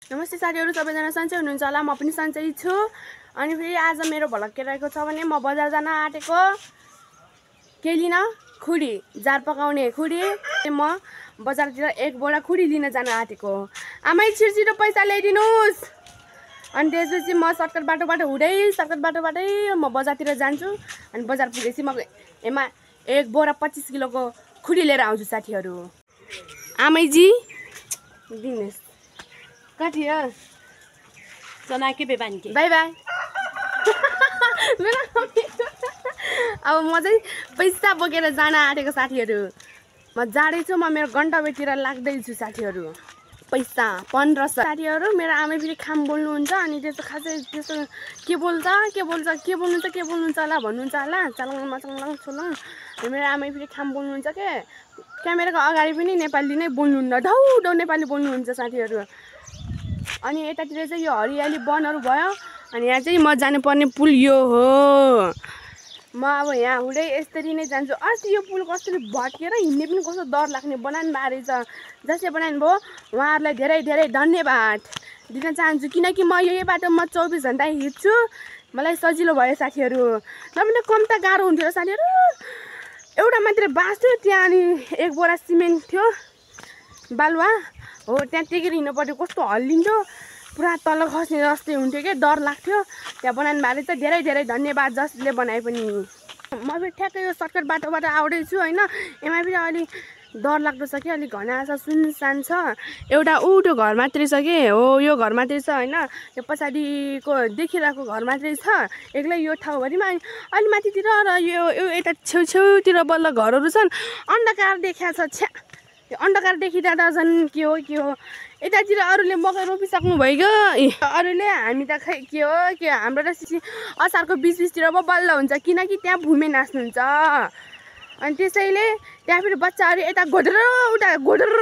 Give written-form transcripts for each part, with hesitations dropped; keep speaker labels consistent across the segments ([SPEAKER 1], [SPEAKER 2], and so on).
[SPEAKER 1] नमस्ते साथीहरु, सबैजना सन्चै हुनुहुन्छ होला। म पनि सन्चै छु। अनि फेरि आज मेरो भ्लग के रहेको छ भने म बजार जान आँटेको के लिन खुडी जार पकाउने खुडी। म बजारतिर एक बोरा खुडी लिन जान आँटेको। आमै छिटो पैसा ल्याइदिनुस्। अनि त्यसपछि म सर्टकट बाटोबाटै म बजारतिर जान्छु। अनि बजार पुगेपछि म एमा एक बोरा 25 किलोको खुडी लिएर आउँछु साथीहरु। आमैजी दिनुस् कति हो
[SPEAKER 2] चना के बेबानी के
[SPEAKER 1] बाई बाई। अब म चाहिँ पैसा बोकेर जान आँटेको साथीहरु। म जाँदैछु, म मेरो गन्तव्यतिर लाग्दैछु साथीहरु। पैसा 1500 साथीहरु। मेरो आमै फेरि खाम बोल्नुहुन्छ। अनि त्यस्तो खासै त्यस्तो के बोल्नुहुन्छ होला भन्नुहुन्छ होला। चलङ मचङलङ छोलङ। मेरो आमै फेरि खाम बोल्नुहुन्छ के क्यामेराको अगाडि पनि नेपाली नै बोल्नुहुन्न, ढौ नेपाली बोल्नुहुन्छ साथीहरु। अनि यतातिर चाहिँ यो हरियाली वनहरु भयो। अनि यहाँ चाहिँ म जानुपर्ने पुल यो हो। म अब यहाँ हुँदै यसरी नै जान्छु। अस्ति यो पुल कसरी भत्केर हिँड्ने पनि कस्तो डर लाग्ने बनाउनु भएको रहेछ। जसले बनाउनु भयो उहाँहरूलाई धेरै धन्यवाद दिन चाहन्छु। किनकि म यही बाटो म 24 घण्टा हिँड्छु, मलाई सजिलो भयो साथीहरु। नभए कम त गाह्रो हुन्थ्यो साथीहरु। एउटा मात्र बास थियो त्यहाँ, अनि एक बोरा सिमेन्ट थियो बालुवा हो, त्यहाँ टेकेर हिँड्नु पर्यो। कस्तो हल्लिन्थ्यो, पुरा तल खस्ने जस्तै हुन्थ्यो के डर लाग्थ्यो। त्यहाँ बनाउनु भएको रहेछ, धेरै धन्यवाद जसले बनाए पनि। म फेरि ठ्याक्कै यो सर्टकट बाटोबाट आउँदैछु होइन। एमा फेरि अलि डर लाग्दो छ कि, अलिक घना छ, सुनसान छ। एउटा उठो घर मात्रै छ के हो, यो घर मात्रै छ होइन। यो पछाडिको देखिरहेको घर मात्रै छ एक्लै यो ठाउँभरिमा। अलि माथितिर र यो यता छेउतिर बल्ल घरहरू छन्। अन्धकार देखिया छ छ्या। यो अन्धकार देखिँदा झन् के हो यतातिर अरूले मकै रोपिसक्नु भइगयो। अरूले हामी त खै के हो हाम्रो त असारको 20-20तिर पो बल्ल हुन्छ, किनकि त्यहाँ भूमि नाच्नुहुन्छ। अनि त्यसैले त्यहाँ फेरि बच्चाहरू यता गोडर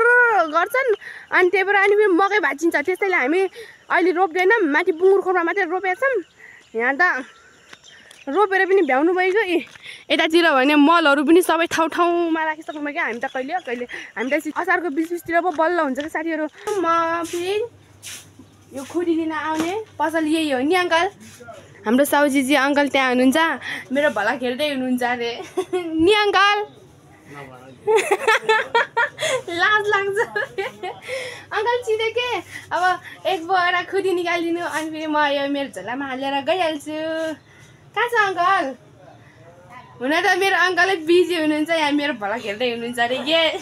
[SPEAKER 1] गर्छन्। अनि त्यही भएर अनि फेरि मकै भाँचिन्छ। त्यसैले हामी अहिले रोप्दैनौँ, माथि बुङ्गुरखोरमा मात्रै रोपेका छौँ। यहाँ त रोपेर पनि भ्याउनु भइगयो। यतातिर भने मलहरू पनि सबै ठाउँमा राखिसक्नु भयो क्या। हामी त कहिले हामी त असारको 20-20तिर पो बल्ल हुन्छ क्या साथीहरू। म फेरि यो खुडी लिन आउने पसल यही हो नि अङ्कल। हाम्रो साउजीजी अङ्कल त्यहाँ हुनुहुन्छ, मेरो भला खेल्दै हुनुहुन्छ अरे नि अङ्कल। लाज लाग्छ अङ्कल छिटो के। अब एक बोरा खुदी निकालिदिनु, अनि फेरि म यो मेरो झोलामा हालेर गइहाल्छु। कहाँ छ अङ्कल? हुन त मेरो अङ्कलै बिजी हुनुहुन्छ, यहाँ मेरो भला खेल्दै हुनुहुन्छ अरे के।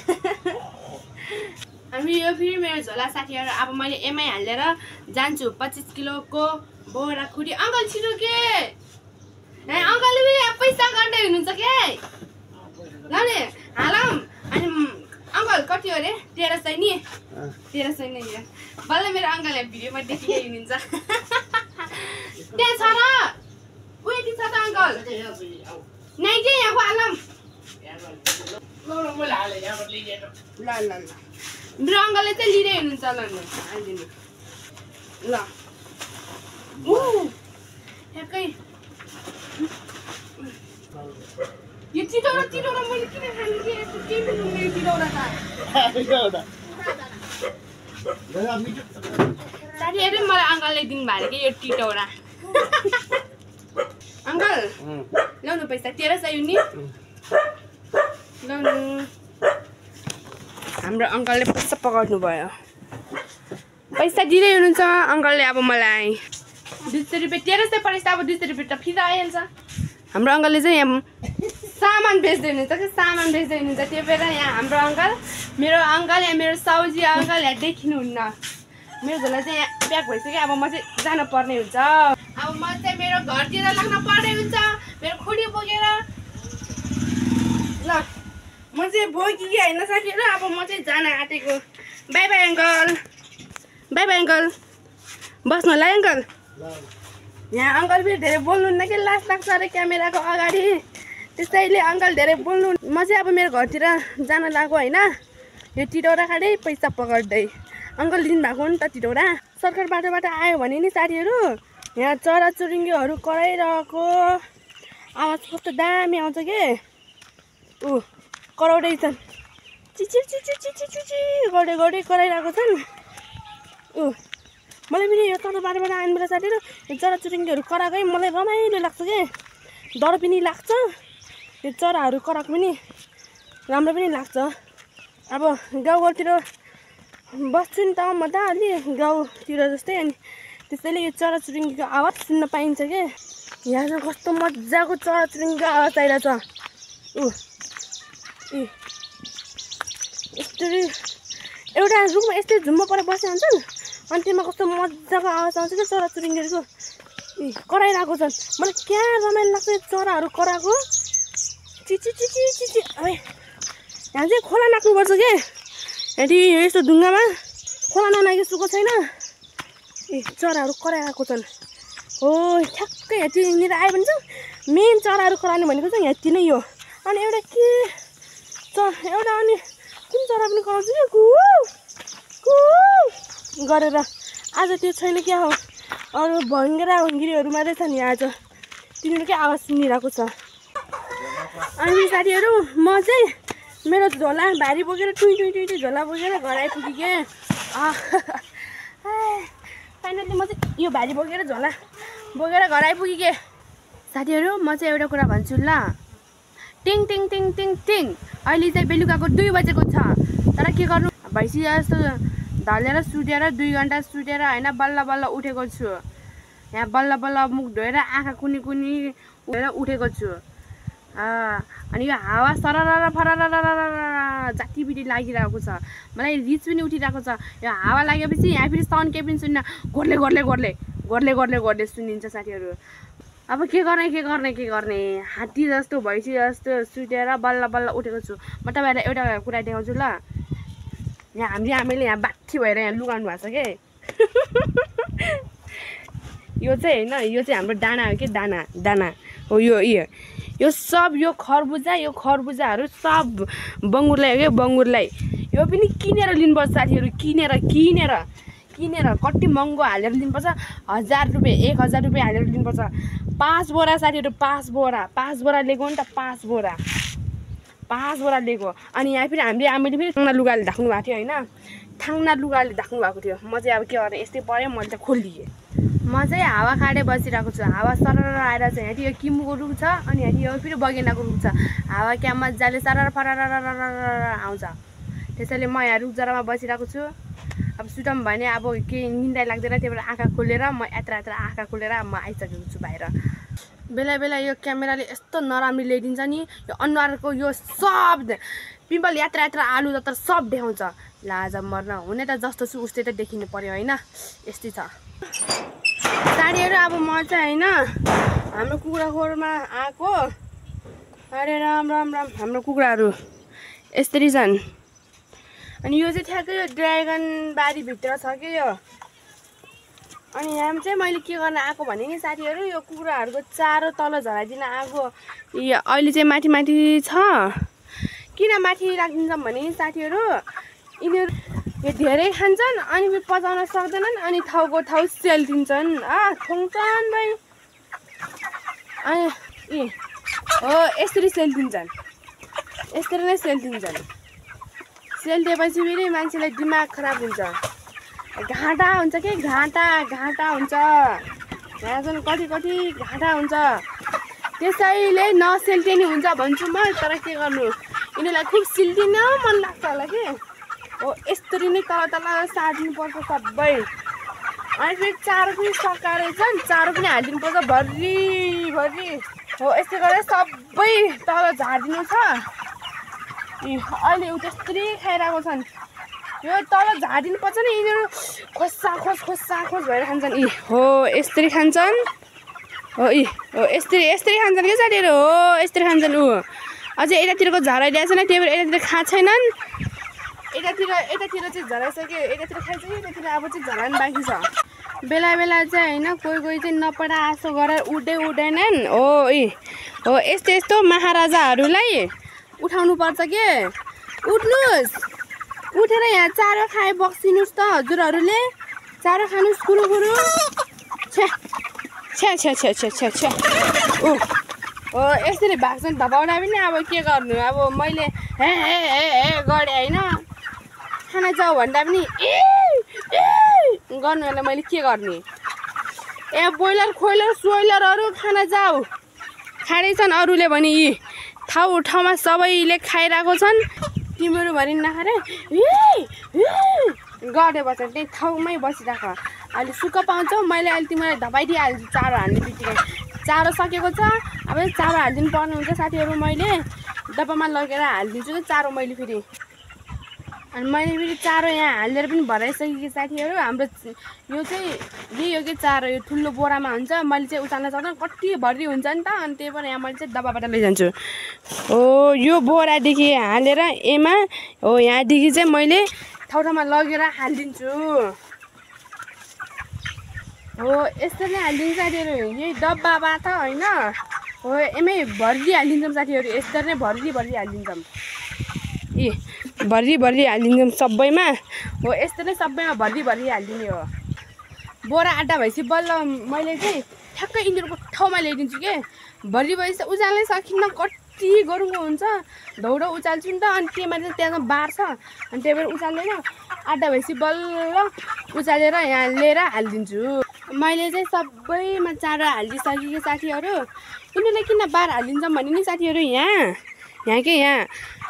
[SPEAKER 1] हामी यो फेरि मेरो झोला साथीहरू। अब मैले एमआई हालेर जान्छु 25 किलोको बोरा खुडी। अङ्कल छिटो के, अङ्कलले पनि पैसा गर्दै हुनुहुन्छ के ल नि हालौँ। अनि अङ्कल कति हो अरे 1300 नि 1300 नै बल्ल मेरो अङ्कल यहाँ भिडियोमा देखिँदै हुनुहुन्छ। त्यहाँ छ र उयो छ त अङ्कल नै के यहाँ हालौँ। ल मेरो अङ्कलले चाहिँ लिँदै हुनुहुन्छ। ल ल ठ्याक्कै यो चिटौरा मैले किन खानु के यस्तो केही पनि हुँदैन चिटौरा त साथीहरू। मलाई अङ्कलले दिनुभयो कि यो टिटौरा। अङ्कल ल्याउनु पैसा 1300 नि ल्याउनु। हाम्रो अङ्कलले पैसा पकाउनु भयो, पैसा दिँदै हुनुहुन्छ अङ्कलले। अब मलाई 200 रुपियाँ 1300 परेछ, अब 200 रुपियाँ त फिर्ता आइहाल्छ। हाम्रो अङ्कलले चाहिँ यहाँ सामान बेच्दै हुनुहुन्छ कि त्यही भएर यहाँ हाम्रो अङ्कल मेरो यहाँ मेरो साउजी अङ्कल यहाँ देखिनुहुन्न। मेरो झोला चाहिँ यहाँ प्याक भइसक्यो। अब म चाहिँ जानु पर्ने हुन्छ। अब म चाहिँ मेरो घरतिर लाग्न पर्ने हुन्छ मेरो खुडी बोकेर। ल म चाहिँ बोकी होइन साथीहरू। अब म चाहिँ जान आँटेको। By by uncle. बस्नु होला है अङ्कल। यहाँ अङ्कल फेरि धेरै बोल्नुहुन्न कि लाज लाग्छ अरे क्यामेराको अगाडि, त्यसैले अङ्कल धेरै बोल्नु। म चाहिँ अब मेरो घरतिर जान लाग्यो होइन। यो टिटौरा खाँदै पैसा पकाउँदै अङ्कल दिनुभएको हो नि त टिटौरा। सर्टकट बाटोबाट आयो भने नि साथीहरू यहाँ चराचुरुङ्गीहरू कराइरहेको आवाज कस्तो दामी आउँछ के। कराउँदैछन्, चिचिर गर्दै कराइरहेको छन्। मलाई पनि यो तल बाटोबाट आउने बेला साथीहरू यो चराचुरुङ्गीहरू कराएकै मलाई रमाइलो लाग्छ के डर पनि लाग्छ यो चराहरू कराएको पनि राम्रो पनि लाग्छ अब गाउँघरतिर बस्छु नि त म त अलि गाउँतिर जस्तै अनि त्यसैले यो चराचुरुङ्गीको आवाज सुन्न पाइन्छ के यहाँ चाहिँ कस्तो मजाको चराचुरुङ्गीको आवाज आइरहेछ यस्तरी एउटा रुममा यस्तै झुम्म परेर बसेर हुन्छन् अनि त्यसमा कस्तो मजाको आवाज आउँछ क्या चराचुरुङ्गीहरूको कराइरहेको छन् मलाई क्या रमाइलो लाग्छ चराहरू कराएको चिची चिची चिची अब यहाँ चाहिँ खोला नाक्नुपर्छ के यदि यस्तो ढुङ्गामा खोला ननागे सुको छैन चराहरू कराइरहेको छन् हो ठ्याक्कै यतिनिर आयो भने चाहिँ मेन चराहरू कराउने भनेको चाहिँ यति नै हो अनि एउटा के एउटा अनि कुन चरा पनि कराउँछ कि कु गरेर आज त्यो छैन क्या हो अरू भङ्गेरा हुङ्गिरीहरू मात्रै छ नि आज तिनीहरूकै आवाज सुनिरहेको छ अनि साथीहरू म चाहिँ मेरो झोला भारी बोकेर टुई टुई टुई झोला बोकेर घर आइपुगेँ फाइनली म चाहिँ यो भारी बोकेर झोला बोकेर घर आइपुगेँ साथीहरू म चाहिँ एउटा कुरा भन्छु ल टिङ टिङ टिङ टिङ टिङ अहिले चाहिँ बेलुकाको 2 बजेको छ तर के गर्नु भैँसी जस्तो ढलेर सुतेर 2 घन्टा सुतेर होइन बल्ल बल्ल उठेको छु यहाँ बल्ल बल्ल मुख धोएर आँखा कुनी कुनी उठेर उठेको छु अनि यो हावा सरर फरर जातिपिटी लागिरहेको छ मलाई रिच पनि उठिरहेको छ यो हावा लागेपछि यहाँ फेरि साउन्ड केही पनि सुन्न गोर्ले गोर्ले गोर्ले गोर्ले गोर्ले गोर्ले सुनिन्छ साथीहरू अब के गर्ने हात्ती जस्तो भैँसी जस्तो सुतेर बल्ल बल्ल उठेको छु म तपाईँहरूलाई एउटा कुरा देखाउँछु ल यहाँ हाम्रो आमैले यहाँ बाठी भएर यहाँ लुगाउनु भएको छ के यो चाहिँ होइन यो चाहिँ हाम्रो दाना हो कि दाना हो यो सब यो खरबुजाहरू सब बङ्गुरलाई हो क्या बङ्गुरलाई यो पनि किनेर लिनुपर्छ साथीहरू किनेर कति महँगो हालेर लिनुपर्छ 1000 रुपियाँ 1000 रुपियाँ हालेर लिनुपर्छ 5 बोरा साथीहरू 5 बोरा लिएको नि त 5 बोरा लिएको अनि यहाँ फेरि हामीले आमाले फेरि थाङ्ना लुगाले ढाक्नु भएको थियो होइन थाङ्ना लुगाले ढाक्नु भएको थियो म चाहिँ अब के गर्ने यस्तै पऱ्यो मैले त खोलिदिएँ म चाहिँ हावा खाँदै बसिरहेको छु हावा सरर आएर चाहिँ यहाँ यो किमुको रुख छ अनि यहाँ यो फेरि बगेनाको रुख छ हावा क्या मजाले सरर फरर आउँछ त्यसैले म यहाँ रुख जरामा बसिरहेको छु अब सुतम भने अब केही निन्दा लाग्दैन त्यही भएर आँखा खोलेर म यात्रा आँखा खोलेर म आइसकेको छु बाहिर बेला बेला यो क्यामेराले यस्तो नराम्रो ल्याइदिन्छ नि यो अनुहारको यो सब पिम्पल यात्रा आलु जत्र सब देखाउँछ लाज मर्न हुने त जस्तो छु उस्तै त देखिनु पर्यो होइन यस्तै छ साथीहरू अब म चाहिँ होइन हाम्रो कुखुरा खोरमा आएको अरे राम हाम्रो कुखुराहरू यसरी छन् अनि यो चाहिँ ठ्याक्कै यो ड्रागन बारीभित्र छ कि यो अनि यहाँ चाहिँ मैले के गर्न आएको भने नि साथीहरू यो कुखुराहरूको चारो तल झराइदिन आएको अहिले चाहिँ माथि छ किन माथि राखिदिन्छौँ भने साथीहरू यिनीहरू यो धेरै खान्छन् अनि फेरि पचाउन सक्दैनन् अनि ठाउँको ठाउँ सेल्दिन्छन् खुङ्छन् भाइ अनि हो यसरी सेल्दिन्छन् यसरी नै सेल्दिन्छन् सेल्दिएपछि फेरि मान्छेलाई दिमाग खराब हुन्छ घाँटा हुन्छ कि घाँटा हुन्छ यहाँ चाहिँ कति घाँटा हुन्छ त्यसैले नसेल्टे नि हुन्छ भन्छु म तर के गर्नु यिनीहरूलाई खुब सिल्दिन मन लाग्छ होला कि हो यसरी नै तल सार्दिनुपर्छ सबै अनि फेरि चारो पनि सकाएर चाहिँ चारो पनि हालिदिनुपर्छ भरि हो यस्तै गरेर सबै तल झारिदिनु छ अहिले उ त्यसरी खाइरहेको छन् यो तल झारिदिनुपर्छ नि यिनीहरू खोस भएर खान्छन् हो यसरी खान्छन् हो हो यसरी खान्छन् क्या साथीहरू हो यसरी खान्छन् अझै यतातिरको झराइदिएको छैन त्यही भएर यतातिर खाएको छैनन् यतातिर चाहिँ झराइसक्यो यतातिर खाइसक्यो यतातिर अब चाहिँ झरान बाँकी छ बेला चाहिँ होइन कोही चाहिँ नपडा आसो गरेर उठ्दैनन् हो हो यस्तो महाराजाहरूलाई उठाउनु पर्छ के उठ्नुहोस् उठेर यहाँ चारो खाए बक्सिनुहोस् त हजुरहरूले चारो खानुहोस् कुरुकुरु छ्या हो यसरी भाग्छन् धपाउँदा पनि अब के गर्नु अब मैले हे गरेँ होइन खाना जाऊ भन्दा पनि गर्नु मैले के गर्ने ए ब्रोइलर खोइलर सोइलरहरू खान जाऊ खाँदैछन् अरूले भने यी ठाउँमा सबैले खाइरहेको छन् तिमीहरू भरि नखाएर गर्दै बस्छ त्यही ठाउँमै बसिराख अहिले सुक्खा पाउँछौ मैले अहिले तिमीलाई धपाइदिइहाल्छु चारो हाल्ने बित्तिकै चारो सकेको छ अब चारो हालिदिनु पर्ने हुन्छ साथीहरू मैले डब्बामा लगेर हालिदिन्छु चारो मैले फेरि अनि मैले फेरि चारो यहाँ हालेर पनि भराइसकेँ साथीहरू हाम्रो यो चाहिँ यही हो कि चारो यो ठुलो बोरामा हुन्छ मैले चाहिँ उचाल्न सक्दैन कति भर्री हुन्छ नि त अनि त्यही भएर यहाँ मैले चाहिँ डब्बाबाट लैजान्छु हो यो बोरादेखि हालेर एमा हो यहाँदेखि चाहिँ मैले ठाउँमा लगेर हालिदिन्छु हो यसरी नै हालिदिन्छु साथीहरू यही डब्बाबाट होइन हो एमै भर्री हालिदिन्छौँ साथीहरू यसरी नै भर्री हालिदिन्छौँ ए भर्री हालिदिन्छौँ सबैमा हो यस्तो नै सबैमा भर्री हालिदिने हो बोरा आटा भएपछि बल्ल मैले चाहिँ ठ्याक्कै यिनीहरूको ठाउँमा ल्याइदिन्छु के भर्री भएपछि उचाल्नै सकिन्न कति गरुङ्गो हुन्छ धौडो उचाल्छु नि त अनि त्यहीमा चाहिँ त्यहाँ बार्छ अनि त्यही भएर उचाल्दैन आटा भएपछि बल्ल उचालेर यहाँ लिएर हालिदिन्छु मैले चाहिँ सबैमा चारो हालिदिइसकेँ साथीहरू यिनीहरूले किन बार हालिदिन्छौँ भने नि साथीहरू यहाँ के यहाँ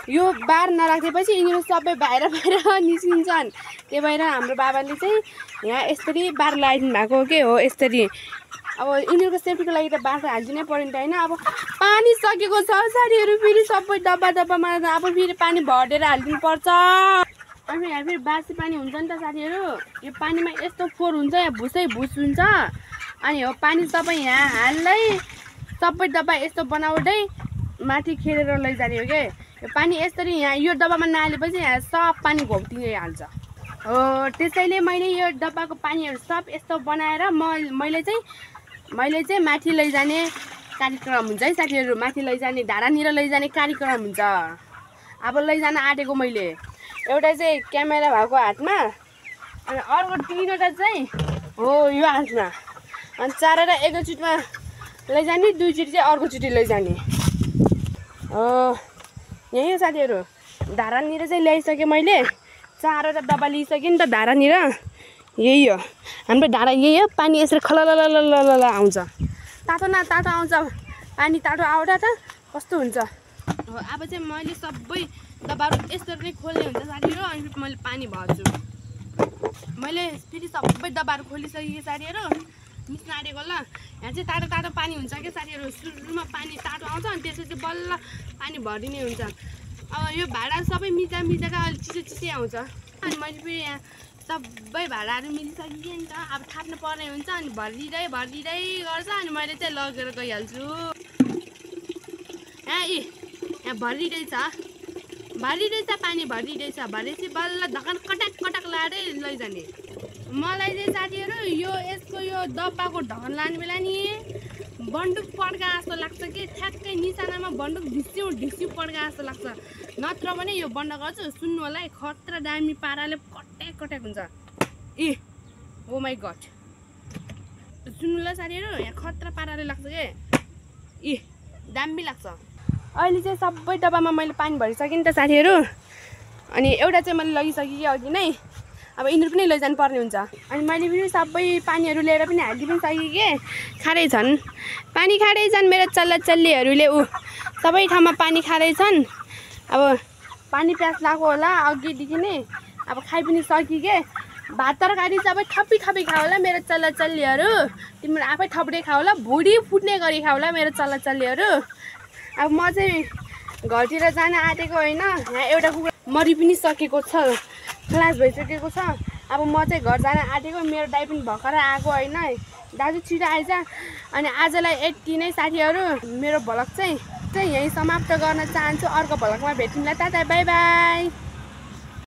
[SPEAKER 1] यो बार नराखेपछि यिनीहरू सबै बाहिर निस्किन्छन् त्यही भएर हाम्रो बाबाले चाहिँ यहाँ यसरी बार लगाइदिनु भएको के हो यसरी अब यिनीहरूको सेफ्टीको लागि त बार हालिदिनै पऱ्यो नि त होइन अब पानी सकेको छ साथीहरू फेरि सबै डब्बामा अब फेरि पानी भरेर हालिदिनु पर्छ अनि यहाँ फेरि बासी पानी हुन्छ नि त साथीहरू यो पानीमा यस्तो फोहोर हुन्छ यहाँ भुस हुन्छ अनि हो पानी सबै यहाँ हाल्दै सबै डब्बा यस्तो बनाउँदै माथि खेलेर लैजाने हो के यो पानी यसरी यहाँ यो डब्बामा नहालेपछि यहाँ सब पानी घोप्टिँदै हाल्छ हो त्यसैले मैले यो डब्बाको पानीहरू सब यस्तो बनाएर मैले चाहिँ माथि लैजाने कार्यक्रम हुन्छ है साथीहरू माथि लैजाने धारानिर लैजाने कार्यक्रम हुन्छ अब लैजान आँटेको मैले एउटा चाहिँ क्यामेरा भएको हातमा अनि अर्को 3वटा चाहिँ हो यो हातमा अनि 4वटा एकैचोटिमा लैजाने 2चोटि चाहिँ अर्कोचोटि लैजाने हो यही हो साथीहरू धारानिर चाहिँ ल्याइसकेँ मैले 4वटा डब्बा लिइसकेँ नि त धारानिर यही हो हाम्रो धारा यही हो पानी यसरी खलल आउँछ तातो न तातो आउँछ पानी तातो आउँछ त कस्तो हुन्छ हो अब चाहिँ मैले सबै डब्बाहरू यसरी नै खोल्ने हुन्छ साथीहरू अनि मैले पानी भर्छु मैले फेरि सबै डब्बाहरू खोलिसकेँ साथीहरू मिस्न आँटेको ल यहाँ चाहिँ तातो पानी हुन्छ क्या साथीहरू सुरुमा पानी तातो आउँछ अनि त्यसपछि बल्ल पानी भरिने हुन्छ अब यो भाँडा सबै मिचाका अलिक चिसो आउँछ अनि मैले फेरि यहाँ सबै भाँडाहरू मिलिसकेँ नि त अब थाप्नु पर्ने हुन्छ अनि भरिँदै गर्छ अनि मैले चाहिँ लगेर गइहाल्छु यहाँ भरिँदैछ पानी भरिँदैछ भरेपछि बल्ल धकन कटाक लाडै लैजाने मलाई चाहिँ साथीहरू यसको यो डब्बाको ढकन लाने बेला नि बन्दुक पड्का जस्तो लाग्छ कि ठ्याक्कै निशानामा बन्दुक ढिस्यु पड्का जस्तो लाग्छ नत्र भने यो बन्द गर्छु सुन्नु होला है खतरा दामी पाराले कट्याक हुन्छ ए ओ माई गड सुन्नु ल साथीहरू यहाँ खतरा पाराले लाग्छ के ए दामी लाग्छ अहिले चाहिँ सबै डब्बामा मैले पानी भरिसकेँ नि त साथीहरू अनि एउटा चाहिँ मैले लगिसकेँ कि अघि नै अब यिनीहरू पनि लैजानु पर्ने हुन्छ अनि मैले पनि सबै पानीहरू लिएर पनि हालिदिइ पनि सकेँ के खाँदैछन् पानी खाँदैछन् मेरो चल्लीहरूले सबै ठाउँमा पानी खाँदैछन् अब पानी प्यास लाग्यो होला अघिदेखि नै अब खाइ पनि सकेँ के भात तरकारी सबै थपी खाऊ होला मेरो चल्लीहरू तिमीहरू आफै थप्दै खाऊ होला भुँडी फुट्ने गरी खाऊ होला मेरो चल्लीहरू अब म चाहिँ घरतिर जान आँटेको होइन यहाँ एउटा कुकुरा मरि पनि सकेको छ क्लास भइसकेको छ अब म चाहिँ घर जान आँटेको मेरो दाइ पनि भर्खर आएको होइन दाजु छिटो आइज अनि आजलाई यति नै साथीहरू मेरो भ्लग चाहिँ यहीँ समाप्त गर्न चाहन्छु अर्को भ्लगमा भेटौँला टाटा बाई बाई